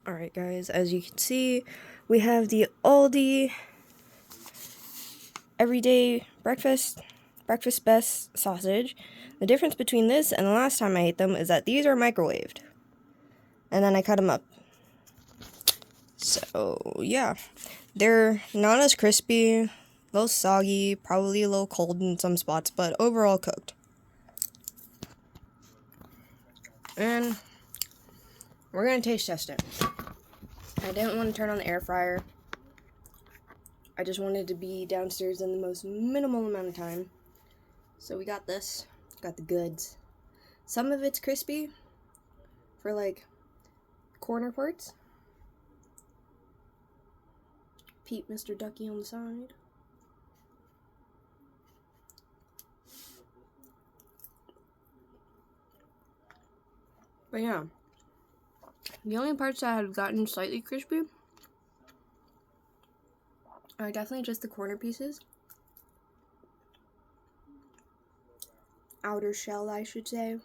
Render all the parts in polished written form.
Alright guys, as you can see, we have the Aldi everyday breakfast best sausage. The difference between this and the last time I ate them is that these are microwaved. And then I cut them up. So, yeah. They're not as crispy, a little soggy, probably a little cold in some spots, but overall cooked. And we're going to taste test it. I didn't want to turn on the air fryer. I just wanted to be downstairs in the most minimal amount of time. So we got this. Got the goods. Some of it's crispy for like corner parts. Pete Mr. Ducky on the side. But yeah, the only parts that have gotten slightly crispy are definitely just the corner pieces. Outer shell, I should say.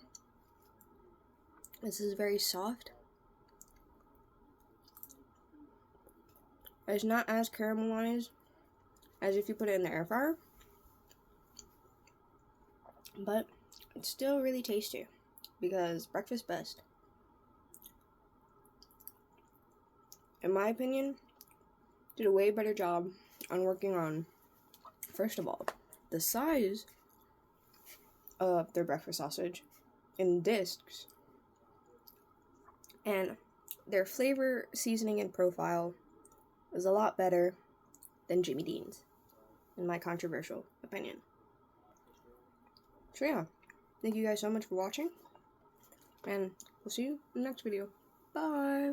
This is very soft. It's not as caramelized as if you put it in the air fryer, but it's still really tasty because breakfast best. In my opinion, did a way better job on working on, first of all, the size of their breakfast sausage in discs, and their flavor, seasoning, and profile is a lot better than Jimmy Dean's, in my controversial opinion. So yeah, thank you guys so much for watching, and we'll see you in the next video. Bye!